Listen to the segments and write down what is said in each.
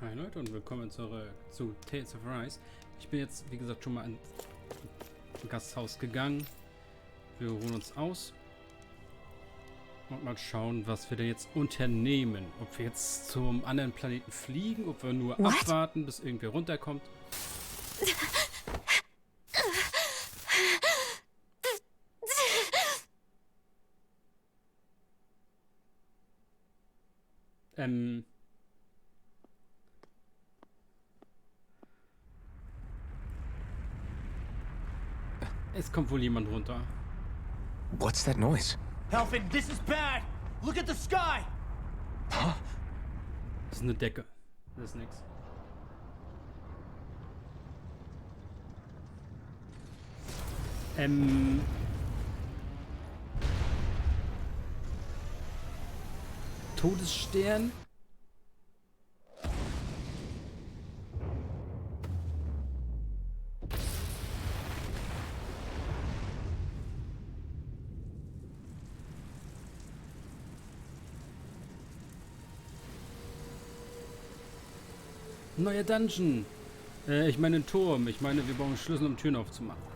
Hi Leute und willkommen zurück zu Tales of Arise. Ich bin jetzt, wie gesagt, schon mal ins Gasthaus gegangen. Wir ruhen uns aus und mal schauen, was wir da jetzt unternehmen. Ob wir jetzt zum anderen Planeten fliegen, ob wir nur abwarten, bis irgendwer runterkommt. Es kommt wohl jemand runter. What's that noise? Alphen, this is bad! Look at the sky! Huh? Das ist eine Decke. Das ist nix. Todesstern? Neuer Dungeon. Ich meine einen Turm. Ich meine, wir brauchen Schlüssel, um Türen aufzumachen.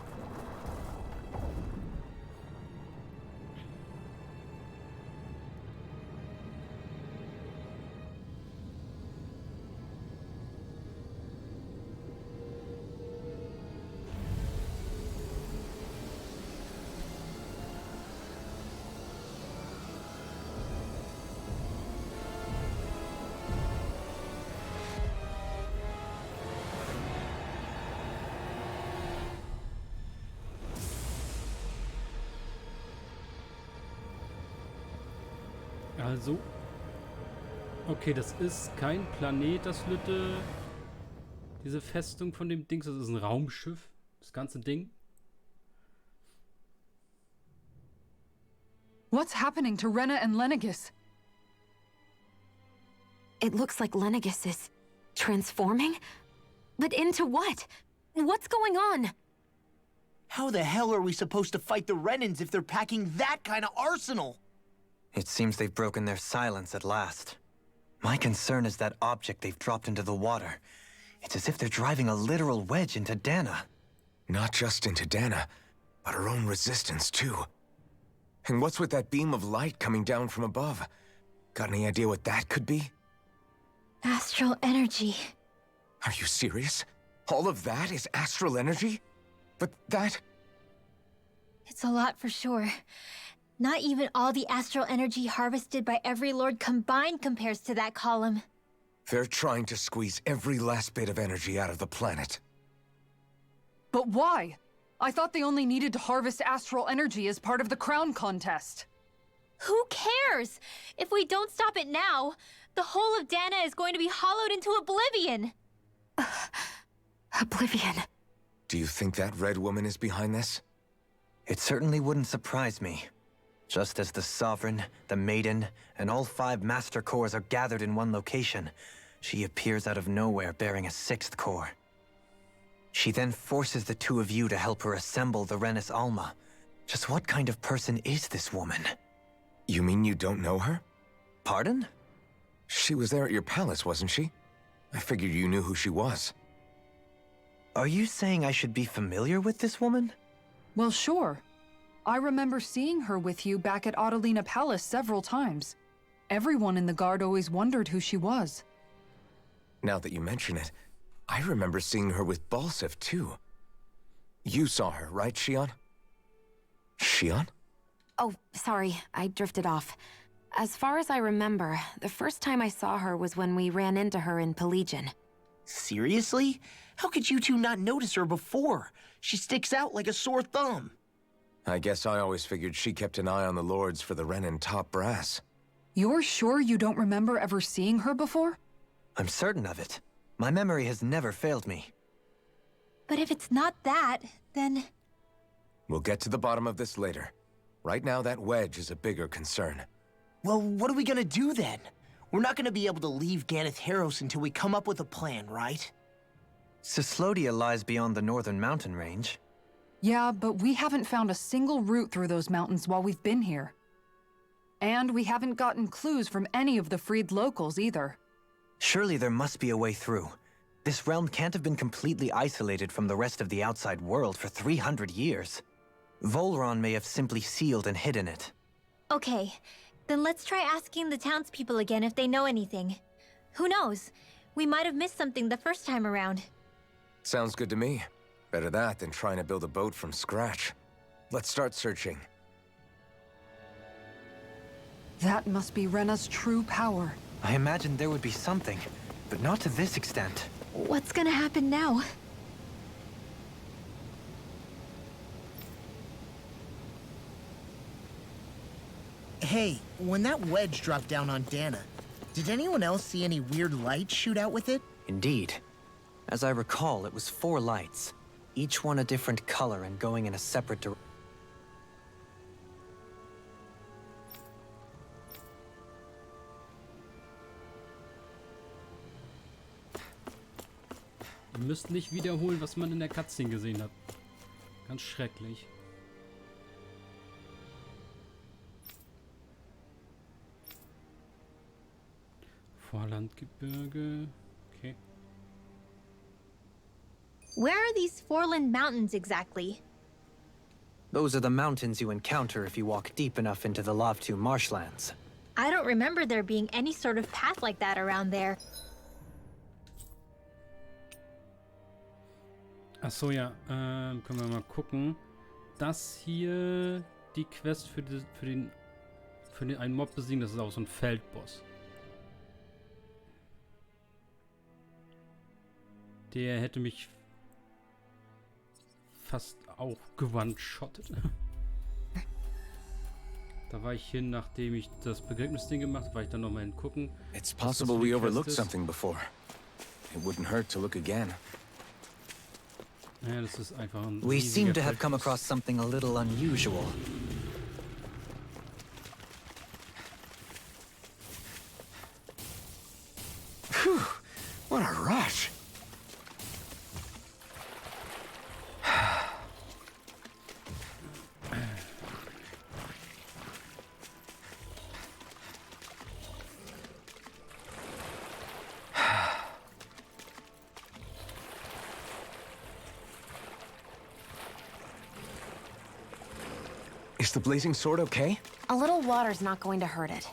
Also, okay, das ist kein Planet, das Lütte. Diese Festung von dem Ding, das ist ein Raumschiff, das ganze Ding. What's happening to Rena and Lenegis? It looks like Lenegis is transforming? But into what? What's going on? How the hell are we supposed to fight the Renans if they're packing that kind of arsenal? It seems they've broken their silence at last. My concern is that object they've dropped into the water. It's as if they're driving a literal wedge into Dahna. Not just into Dahna, but her own resistance, too. And what's with that beam of light coming down from above? Got any idea what that could be? Astral energy. Are you serious? All of that is astral energy? But that... It's a lot for sure. Not even all the astral energy harvested by every lord combined compares to that column. They're trying to squeeze every last bit of energy out of the planet. But why? I thought they only needed to harvest astral energy as part of the crown contest. Who cares? If we don't stop it now, the whole of Dahna is going to be hollowed into oblivion. Oblivion. Do you think that red woman is behind this? It certainly wouldn't surprise me. Just as the Sovereign, the Maiden, and all 5 Master Cores are gathered in one location, she appears out of nowhere bearing a 6th core. She then forces the 2 of you to help her assemble the Renis Alma. Just what kind of person is this woman? You mean you don't know her? Pardon? She was there at your palace, wasn't she? I figured you knew who she was. Are you saying I should be familiar with this woman? Well, sure. I remember seeing her with you back at Adelina Palace several times. Everyone in the guard always wondered who she was. Now that you mention it, I remember seeing her with Balsif, too. You saw her, right, Shionne? Shionne? Oh, sorry, I drifted off. As far as I remember, the first time I saw her was when we ran into her in Pelagian. Seriously? How could you two not notice her before? She sticks out like a sore thumb. I guess I always figured she kept an eye on the lords for the Renan top brass. You're sure you don't remember ever seeing her before? I'm certain of it. My memory has never failed me. But if it's not that, then... We'll get to the bottom of this later. Right now, that wedge is a bigger concern. Well, what are we gonna do then? We're not gonna be able to leave Ganeth Haros until we come up with a plan, right? Cislodia lies beyond the northern mountain range. Yeah, but we haven't found a single route through those mountains while we've been here. And we haven't gotten clues from any of the freed locals either. Surely there must be a way through. This realm can't have been completely isolated from the rest of the outside world for 300 years. Volron may have simply sealed and hidden it. Okay, then let's try asking the townspeople again if they know anything. Who knows? We might have missed something the first time around. Sounds good to me. Better that than trying to build a boat from scratch. Let's start searching. That must be Rena's true power. I imagined there would be something, but not to this extent. What's gonna happen now? Hey, when that wedge dropped down on Dahna, did anyone else see any weird lights shoot out with it? Indeed. As I recall, it was 4 lights, each one a different color and going in a separate direction. Ihr müsst nicht wiederholen, was man in der Cutscene gesehen hat. Ganz schrecklich. Vorlandgebirge. Okay. Where are these Foreland Mountains exactly? Those are the mountains you encounter if you walk deep enough into the Lavtu marshlands. I don't remember there being any sort of path like that around there. Achso, ja. Können wir mal gucken. Das hier, die Quest für den einen Mob besiegen, das ist auch so ein Feldboss. Der hätte mich fast auch gewandschottet. Da war ich hin, nachdem ich das Begräbnisding gemacht habe, war ich dann nochmal hingucken. It's possible we overlooked something before. It wouldn't hurt to look again. Ja, das ist einfach ein We seem to have Feldboss. come across something a little unusual. Phew, what a rush. Is the blazing sword okay? A little water's not going to hurt it.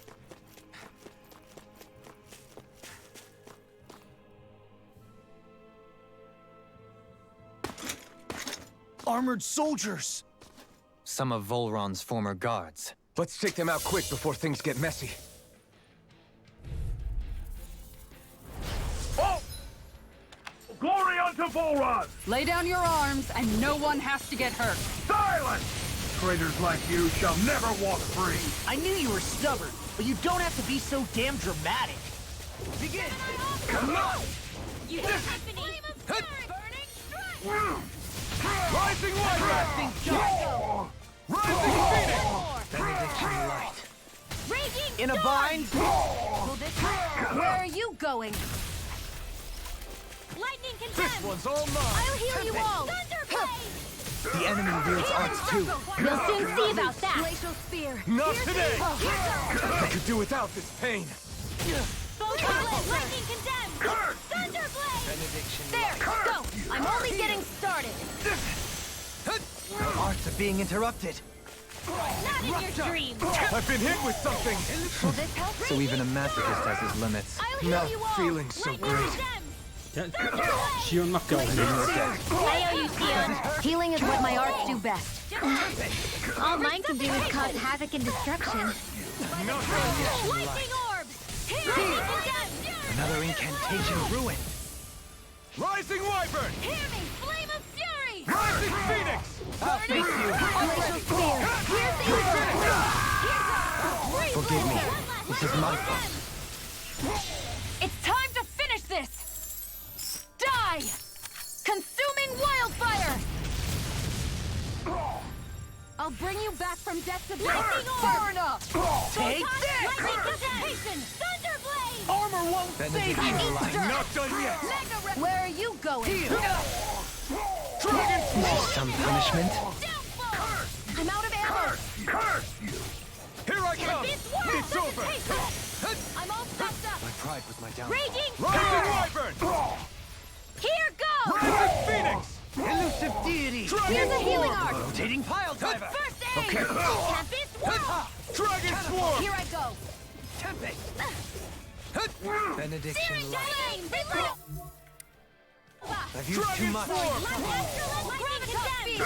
Armored soldiers! Some of Volron's former guards. Let's take them out quick before things get messy. Oh! Glory unto Volron! Lay down your arms, and no one has to get hurt. Silence! Traitors like you shall never walk free! I knew you were stubborn, but you don't have to be so damn dramatic. Begin! Come on! You happening! Burning strike! Rising Light! Rising Phoenix! Benediction light. Raging In a storm! bind? Where are you going? Lightning condemned! This one's all mine! I'll heal you all! Thunderblade! The enemy wields arts too. We'll soon see about that! Glacial spear. Not today! I could do without this pain. Thunderblade! Lightning condemned! Thunderblade! Benediction There! Go! I'm only getting started! The arts are being interrupted. Not in your dreams! I've been hit with something! Will this help? So even a masochist has his limits. I'll heal Not you all! feeling so Lightning great. condemned! Ja, Shionne macht ja auch nichts. I owe you, Shionne. Healing is what my arts do best. All mine can do is cause havoc and destruction. Lightning orbs! Lightning condemned! Another incantation ruin. Rising Wyvern! Hear me! Flame of fury! Rising Phoenix! I'll face you. Glacial spear! Forgive me. This is my fault. It's time to finish this! Die! Consuming wildfire! I'll bring you back from death to Lightning orb! far enough! Take this! Lightning contamination! Thunderblade! Armor won't save Benediction you! light. Not done yet! Where are you going? Is this some punishment? Downfall! I'm out of ammo! Curse you! Here I come! It's war! It's over! I'm all fucked up! pride was my downfall. Raging Wyvern! Here goes! Rising Phoenix! Elusive deity! Here's a healing arc! Rotating pile diver! First aid! Okay. Tempest whirl! Dragon Swarm! Here I go! Tempest! Benediction Searing light. flame! Reaper! I've used too much. Thunder blade! Lightning!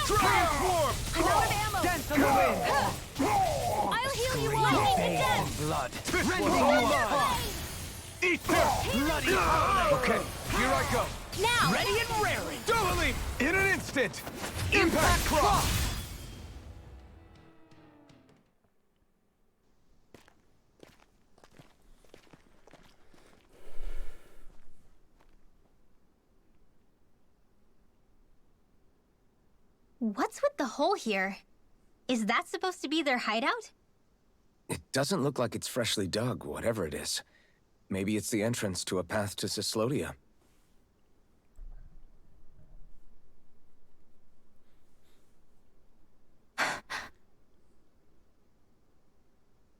Dragon Swarm! I'm out of ammo! Dance on the wind! I'll heal you all! Lightning to Bay death! of blood! This Rending one's you all apart! mine! Eat this! Bloody howling! Okay, here I go. Now! Ready and raring! Double in an instant! Impact Cross! What's with the hole here? Is that supposed to be their hideout? It doesn't look like it's freshly dug, whatever it is. Maybe it's the entrance to a path to Cyslodia.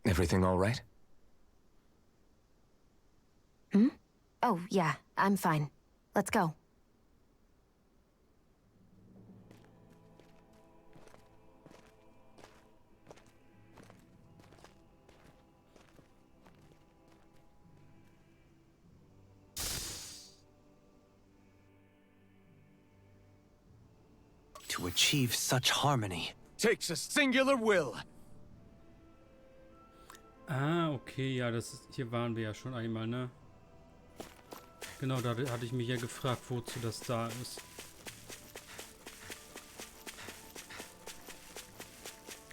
Everything all right? Oh, yeah, I'm fine. Let's go. To achieve such harmony. Takes a singular will. Ah, okay, ja, hier waren wir ja schon einmal, ne? Genau, da hatte ich mich ja gefragt, wozu das da ist.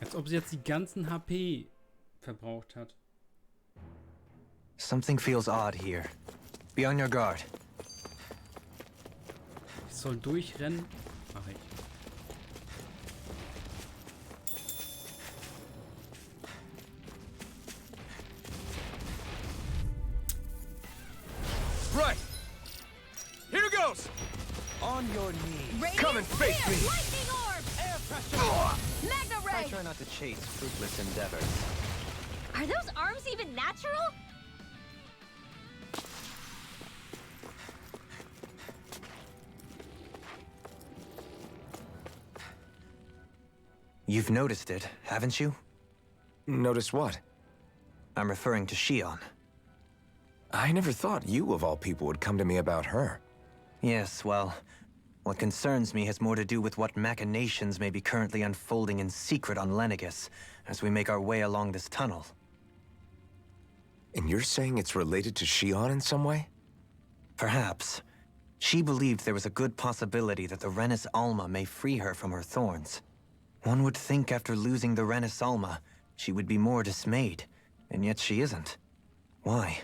Als ob sie jetzt die ganzen HP verbraucht hat. Something feels odd here. Be on your guard. Ich soll durchrennen? Mach ich. Right. Here goes. On your knees. Come and face me. Lightning orb! Air pressure! Magna I ray! try not to chase fruitless endeavors. Are those arms even natural? You've noticed it, haven't you? Notice what? I'm referring to Shionne. I never thought you, of all people, would come to me about her. Yes, well, what concerns me has more to do with what machinations may be currently unfolding in secret on Lenegis as we make our way along this tunnel. And you're saying it's related to Shionne in some way? Perhaps. She believed there was a good possibility that the Renis Alma may free her from her thorns. One would think after losing the Renis Alma, she would be more dismayed, and yet she isn't. Why?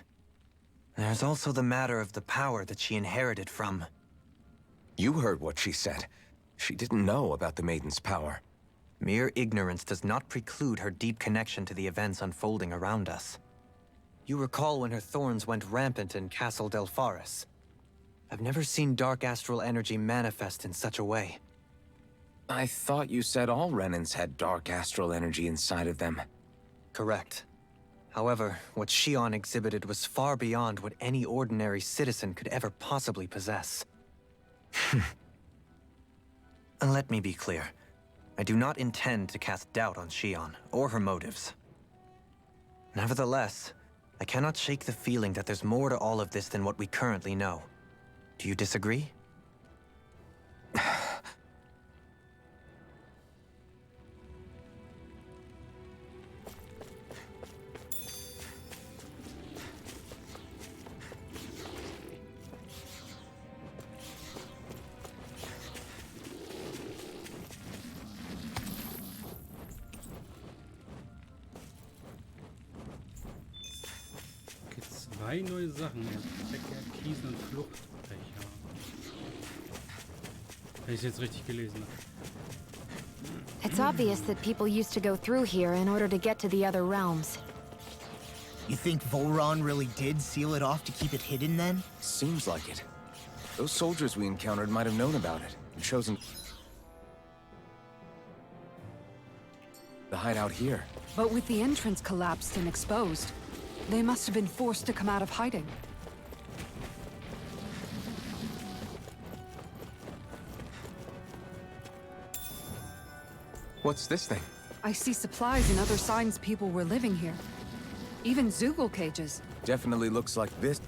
There's also the matter of the power that she inherited from... You heard what she said. She didn't know about the Maiden's power. Mere ignorance does not preclude her deep connection to the events unfolding around us. You recall when her thorns went rampant in Castle Delpharis. I've never seen dark astral energy manifest in such a way. I thought you said all Renans had dark astral energy inside of them. Correct. However, what Shionne exhibited was far beyond what any ordinary citizen could ever possibly possess. And let me be clear. I do not intend to cast doubt on Shionne, or her motives. Nevertheless, I cannot shake the feeling that there's more to all of this than what we currently know. Do you disagree? Okay, 2 neue Sachen. Becker, Kiesen und Fluchtbecher. Wenn ich es jetzt richtig gelesen habe. It's obvious that people used to go through here in order to get to the other realms. You think Volron really did seal it off to keep it hidden then? Seems like it. Those soldiers we encountered might have known about it and chosen the hideout here. But with the entrance collapsed and exposed, They must have been forced to come out of hiding. What's this thing? I see supplies and other signs people were living here. Even Zoogle cages. Definitely looks like this.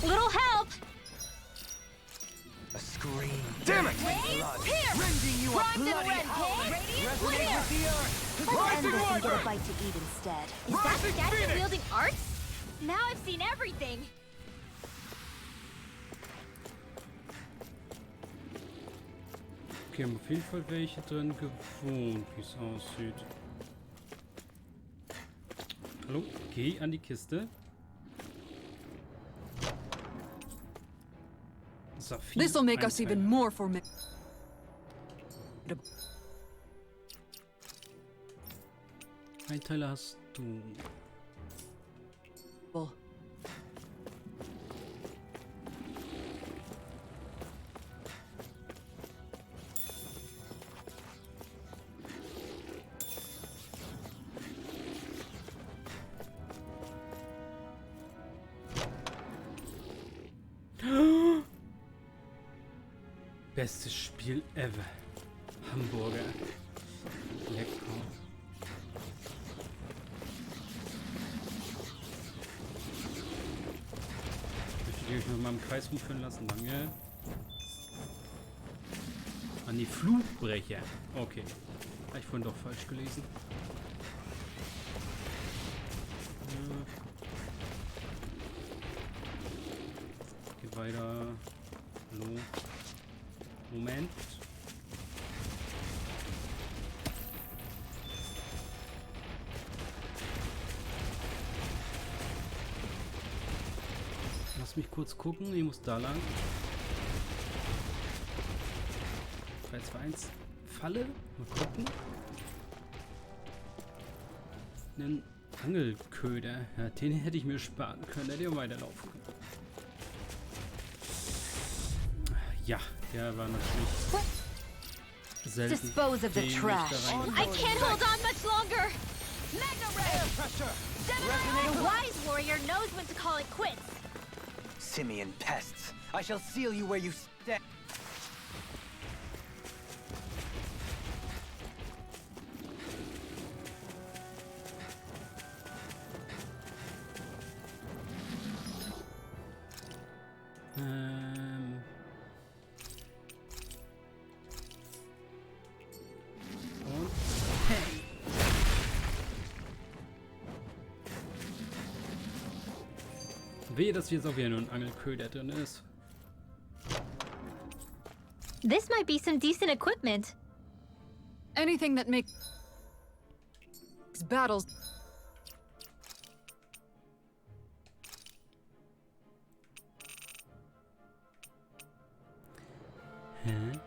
Little help! A scream. Damn it! Rending you a bloody Let's end this and get a bite to eat instead. Is that statue wielding arts? Now I've seen everything. Okay, haben auf jeden Fall welche drin gewohnt, wie es aussieht. Hallo, geh an die Kiste. Saphir This'll make us Einteiler. even more formidable. Einteiler hast du. Bestes Spiel ever. Hamburger. Lecker. Möchtet ihr euch noch mal im Kreis rumführen lassen? Danke. An die Flugbrecher. Okay. Habe ich vorhin doch falsch gelesen. Geht weiter. Hallo. Moment. Lass mich kurz gucken. Ich muss da lang. 3, 2, 1. Falle. Mal gucken. Einen Angelköder. Ja, den hätte ich mir sparen können. Hätte ich auch weiterlaufen können. Ja, der war natürlich selten. Dispose of the den ich trash. da rein- I can't hold on much longer. Mega Ray! The wise warrior knows when to call it quits. Simian pests. I shall seal you where you stand. Und hey. Wehe, dass jetzt auch wieder nur ein Angelköder drin ist. This might be some decent equipment. Anything that makes battles. Hä?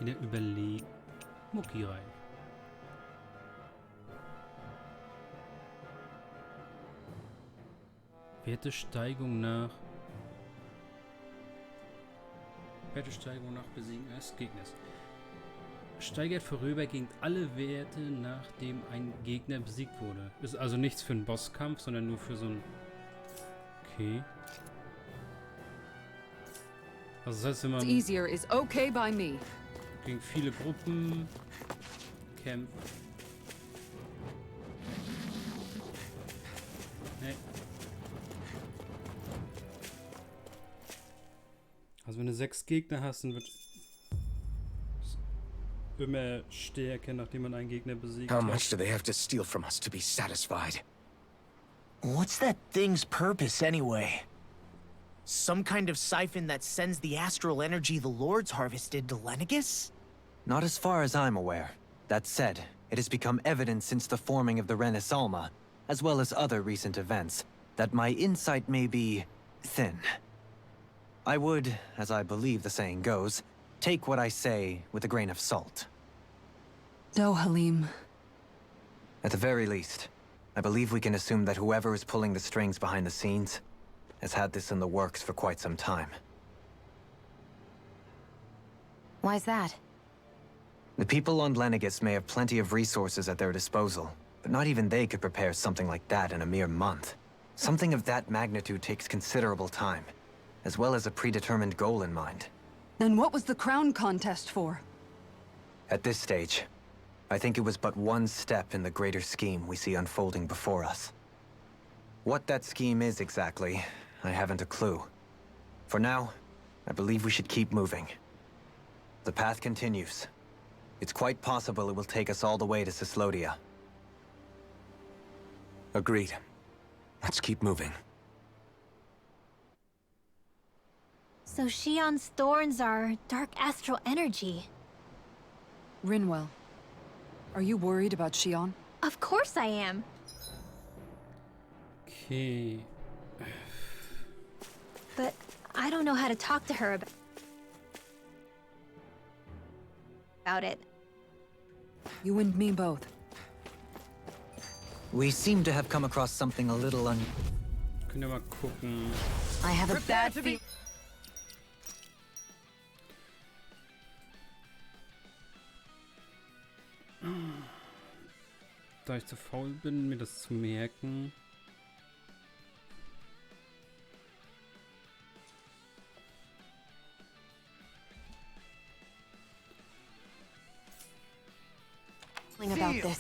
Wieder überlegen. Mucki rein. Wertesteigung nach. Wertesteigung nach Besiegen eines Gegners. Steigert vorübergehend alle Werte, nachdem ein Gegner besiegt wurde. Ist also nichts für einen Bosskampf, sondern nur für so ein. Okay. Also das heißt, wenn man Easier is okay by me. gegen viele Gruppen kämpft. Nee. Also wenn du 6 Gegner hast, dann wird es immer stärker, nachdem man einen Gegner besiegt How hat. much do they have to steal from us to be satisfied? What's that thing's purpose, anyway? Some kind of siphon that sends the astral energy the Lords harvested to Lenegis? Not as far as I'm aware. That said, it has become evident since the forming of the Renaissance, as well as other recent events, that my insight may be thin. I would, as I believe the saying goes, take what I say with a grain of salt. No, Halim. At the very least, I believe we can assume that whoever is pulling the strings behind the scenes has had this in the works for quite some time. Why's that? The people on Lenegis may have plenty of resources at their disposal, but not even they could prepare something like that in a mere month. Something of that magnitude takes considerable time, as well as a predetermined goal in mind. Then what was the crown contest for? At this stage, I think it was but one step in the greater scheme we see unfolding before us. What that scheme is exactly, I haven't a clue. For now, I believe we should keep moving. The path continues. It's quite possible it will take us all the way to Cislodia. Agreed. Let's keep moving. So Shionne's thorns are dark astral energy. Rinwell, are you worried about Shionne? Of course I am. Okay. But I don't know how to talk to her about it. You and me both. We seem to have come across something a little Können wir mal gucken. I have a bad feeling. Da ich zu faul bin, mir das zu merken. About this.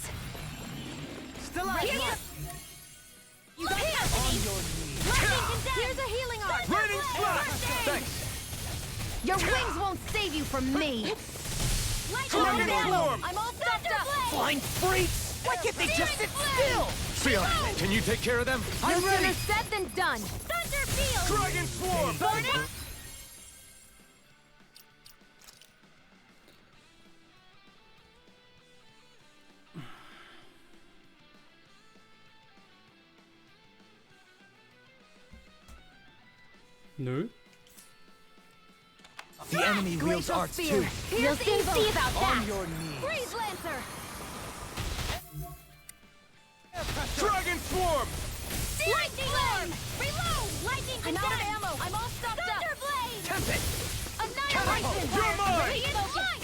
Still out here. You got Here's a healing arm. Raining slash! Thanks! Your wings won't save you from me. Dragon swarm! I'm all stuffed up. Flying freaks! Why can't they just sit still? Shionne, can you take care of them? I'm ready. Sooner said than done. Thunder field. Dragon swarm! Burning. Nö. The enemy wields arts too. You'll soon see about that. On your knees. Freeze Lancer. Dragon swarm! Lightning Lane. Reload. Lightning I'm out of ammo. I'm all stuffed up. Blade. Tempest! Annihilation. You're mine!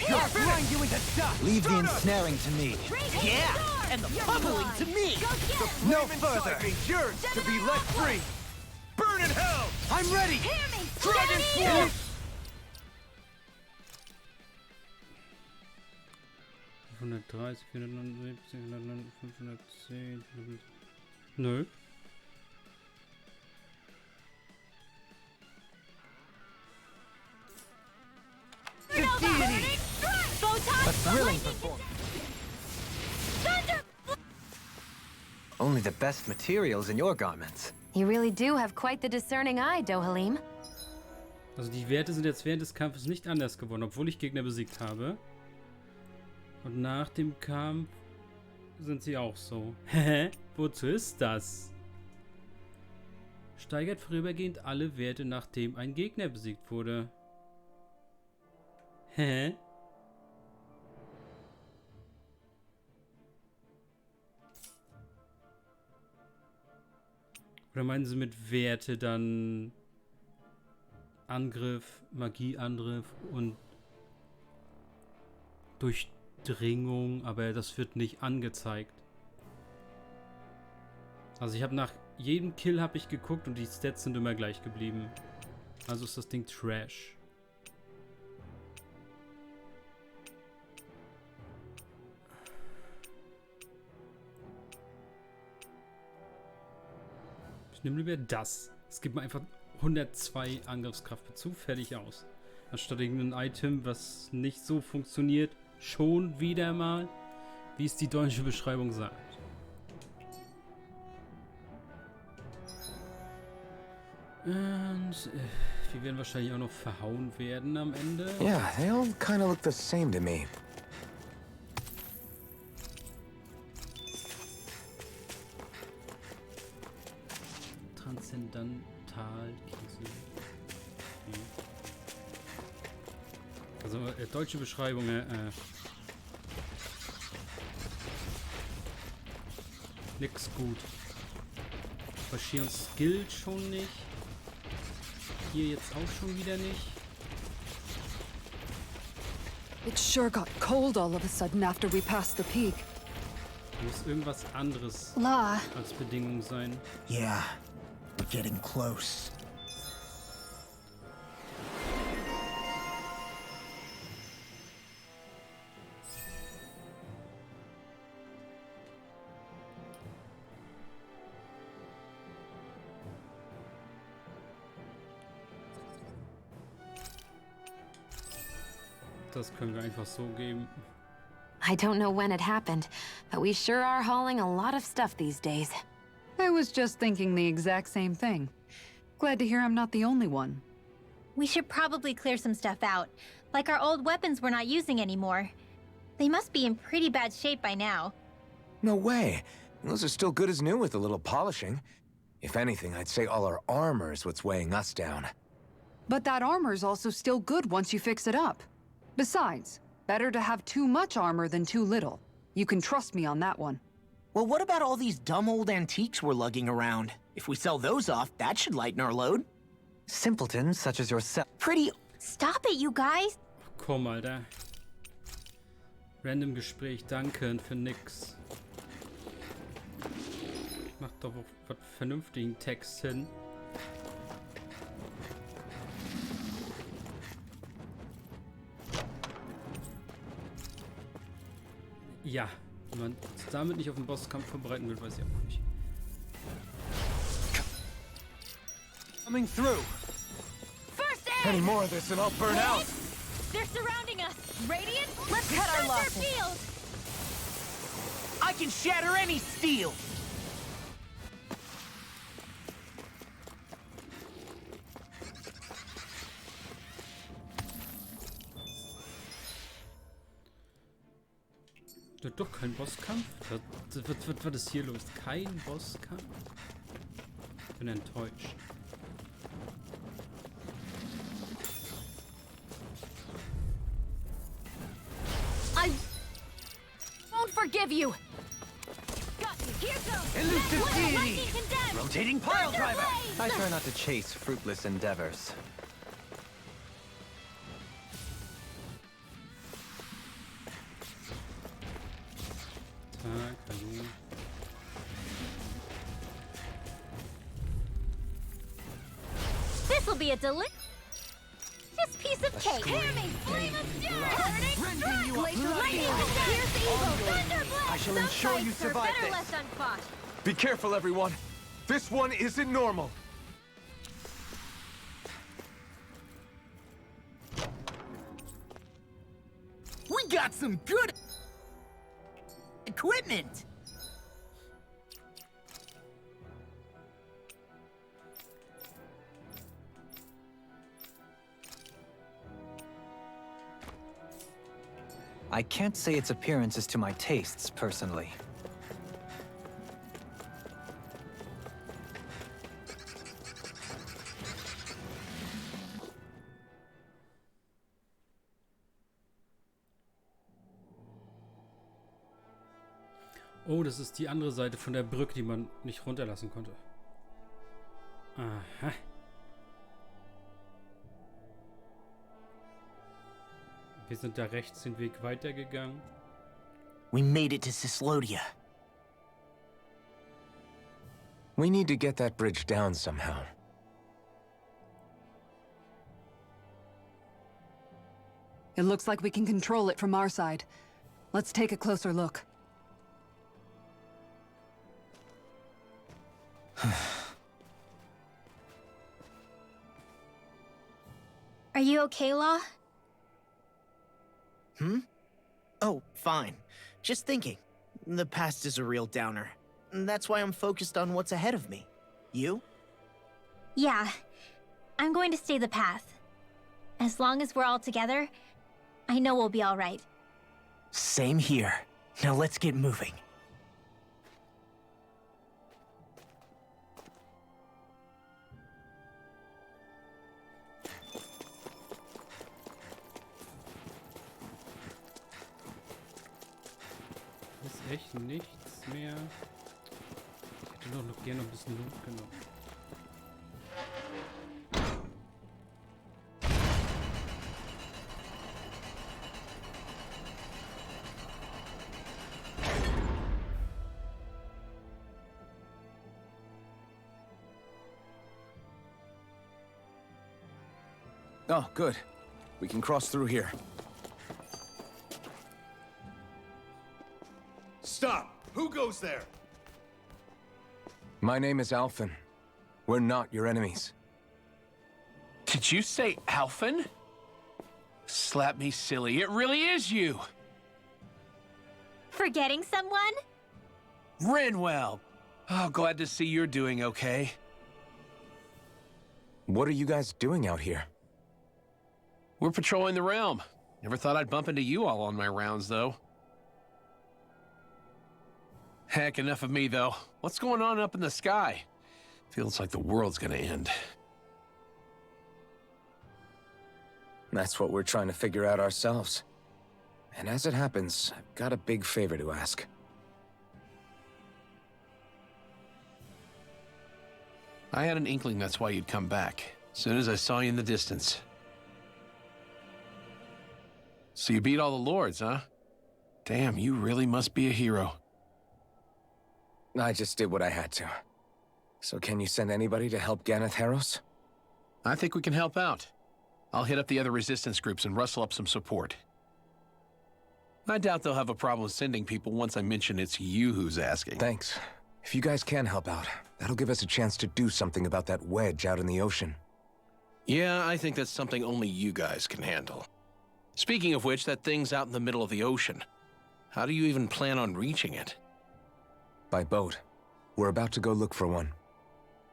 I'll grind you into dust! Leave the ensnaring to me. Yeah! And the pummeling to me! No further! Is yours to be let free! Burn in hell! I'm ready! Hear me. Dragon swarm! 530, 479, 510, 510. Nö. A thrilling performance. Only the best materials in your garments. You really do have quite the discerning eye, Dohalim. Also die Werte sind jetzt während des Kampfes nicht anders geworden, obwohl ich Gegner besiegt habe. Und nach dem Kampf sind sie auch so. Hä? Wozu ist das? Steigert vorübergehend alle Werte, nachdem ein Gegner besiegt wurde. Hä? Oder meinen sie mit Werte dann Angriff, Magieangriff und Durchdringung, aber das wird nicht angezeigt. Also ich habe nach jedem Kill habe ich geguckt und die Stats sind immer gleich geblieben. Also ist das Ding Trash. Ich nehme lieber das. Es gibt mir einfach 102 Angriffskraft zu, fertig aus. Anstatt irgendein Item, was nicht so funktioniert, schon wieder mal, wie es die deutsche Beschreibung sagt. Und wir werden wahrscheinlich auch noch verhauen werden am Ende. Yeah, they all kind of look the same to me. Transzendentalkiesel. Okay. Also deutsche Beschreibung, nix gut. Bei Shionne Skill schon nicht. Hier jetzt auch schon wieder nicht. It sure got cold all of a sudden after we passed the peak. Muss irgendwas anderes La. als Bedingung sein. Yeah, we're getting close. Das können wir einfach so geben. I don't know when it happened, but we sure are hauling a lot of stuff these days. I was just thinking the exact same thing. Glad to hear I'm not the only one. We should probably clear some stuff out. Like our old weapons we're not using anymore. They must be in pretty bad shape by now. No way. Those are still good as new with a little polishing. If anything, I'd say all our armor is what's weighing us down. But that armor's also still good once you fix it up. Besides, better to have too much armor than too little. You can trust me on that one. Well, what about all these dumb old antiques we're lugging around? If we sell those off, that should lighten our load. Simpletons such as yourself. Pretty... Stop it, you guys! Komm, Alter. Random Gespräch, danke und für nix. Mach doch was vernünftigen Text hin. Ja, wenn man damit nicht auf den Bosskampf vorbereiten will, weiß ich auch nicht. Coming through. First aid! Any more of this and I'll burn out! They're surrounding us! Radiant, let's cut our losses! Field. I can shatter any steel! Doch kein Bosskampf? Was ist hier los? Kein Bosskampf? Ich bin enttäuscht. I won't forgive you! Got you, here goes! Elusive deity! Lightning condemned! Rotating pile driver! I try not to chase fruitless endeavors. Hallo. This'll be a delicious piece of cake! Hear me! Flame of fury! Burning strike! Lightning condemned! Here's the evil! Thunderblast! I shall Some ensure you fights are survive better this. left unfought! Be careful, everyone. This one isn't normal. We got some good... equipment! I can't say its appearance is to my tastes, personally. Oh, das ist die andere Seite von der Brücke, die man nicht runterlassen konnte. Aha. Wir sind da rechts den Weg weitergegangen. We made it to Cislodia. We need to get that bridge down somehow. It looks like we can control it from our side. Let's take a closer look. Are you okay, Law? Oh, fine. Just thinking. The past is a real downer. That's why I'm focused on what's ahead of me. You? Yeah. I'm going to stay the path. As long as we're all together, I know we'll be all right. Same here. Now let's get moving. Ist echt nichts mehr. Ich hätte doch noch gerne ein bisschen Loot genommen. Oh, good. We can cross through here. Stop! Who goes there? My name is Alphen. We're not your enemies. Did you say Alphen? Slap me silly, it really is you! Forgetting someone? Renwell! Oh, glad to see you're doing okay. What are you guys doing out here? We're patrolling the realm. Never thought I'd bump into you all on my rounds, though. Heck, enough of me, though. What's going on up in the sky? Feels like the world's gonna end. That's what we're trying to figure out ourselves. And as it happens, I've got a big favor to ask. I had an inkling that's why you'd come back. As soon as I saw you in the distance. So you beat all the lords, huh? Damn, you really must be a hero. I just did what I had to. So can you send anybody to help Ganeth Heros? I think we can help out. I'll hit up the other resistance groups and rustle up some support. I doubt they'll have a problem sending people once I mention it's you who's asking. Thanks. If you guys can help out, that'll give us a chance to do something about that wedge out in the ocean. Yeah, I think that's something only you guys can handle. Speaking of which, that thing's out in the middle of the ocean. How do you even plan on reaching it? By boat. We're about to go look for one.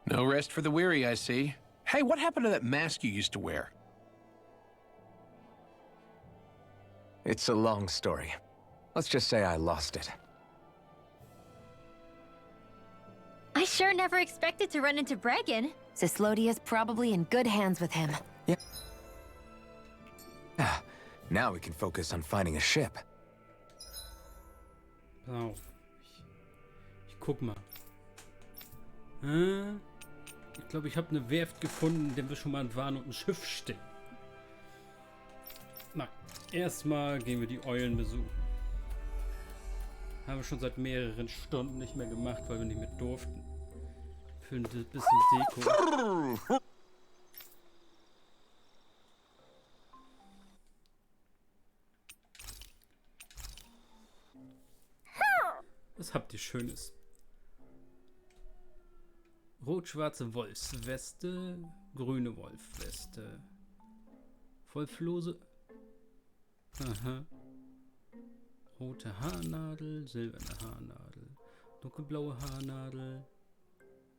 No rest for the weary, I see. Hey, what happened to that mask you used to wear? It's a long story. Let's just say I lost it. I sure never expected to run into Bregan. Cislodia's probably in good hands with him. Yeah. Now we can focus on finding a ship. Pass auf. Ich guck mal. Ich glaube, ich habe eine Werft gefunden, in der wir schon mal waren und ein Schiff stehen. Na, erstmal gehen wir die Eulen besuchen. Haben wir schon seit mehreren Stunden nicht mehr gemacht, weil wir nicht mehr durften. Für ein bisschen Deko. Was habt ihr Schönes? Rot-schwarze Wolfsweste, grüne Wolfweste. Wolflose. Aha. Rote Haarnadel, silberne Haarnadel, dunkelblaue Haarnadel.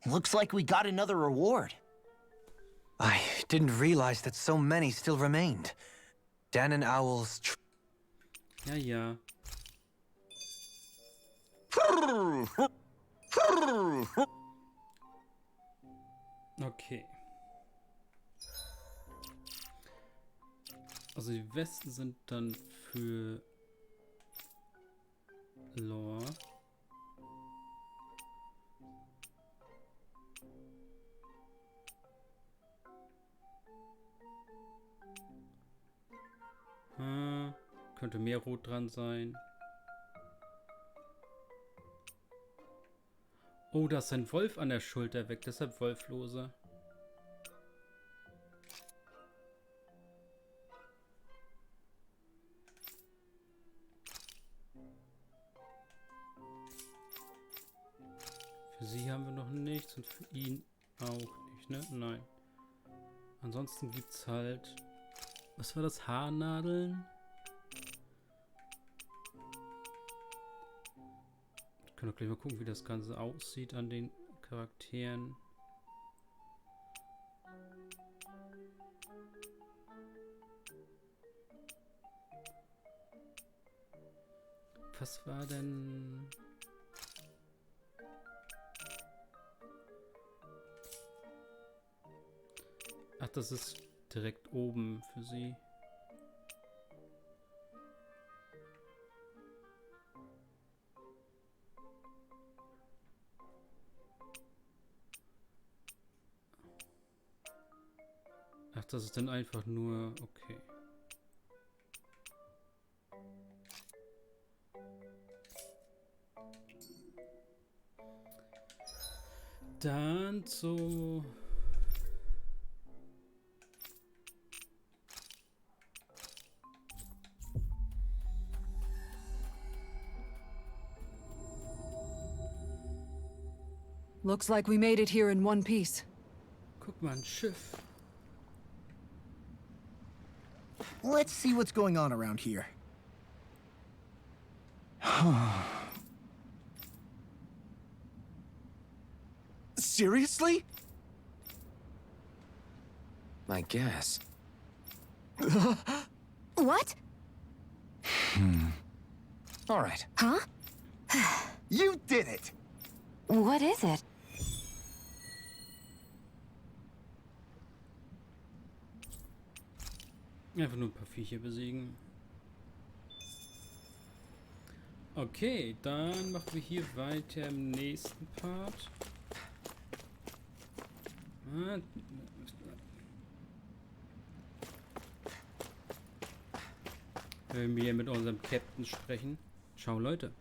Looks like we got another reward. I didn't realize that so many still remained. Dan and Owl's Ja, ja. Okay. Also die Westen sind dann für Lore. Könnte mehr Rot dran sein. Oh, da ist ein Wolf an der Schulter weg, deshalb Wolflose. Für sie haben wir noch nichts und für ihn auch nicht, ne? Nein. Ansonsten gibt's halt... Was war das? Haarnadeln? Ich kann doch gleich mal gucken, wie das Ganze aussieht an den Charakteren. Was war denn... Ach, das ist direkt oben für sie. Ach, das ist dann einfach nur... Okay. Dann zu... Looks like we made it here in one piece. Guck mal, ein Schiff. Let's see what's going on around here. Seriously? I guess. What? All right. Huh? You did it! What is it? Einfach nur ein paar Viecher besiegen. Okay, dann machen wir hier weiter im nächsten Part. Wenn wir mit unserem Captain sprechen. Ciao, Leute.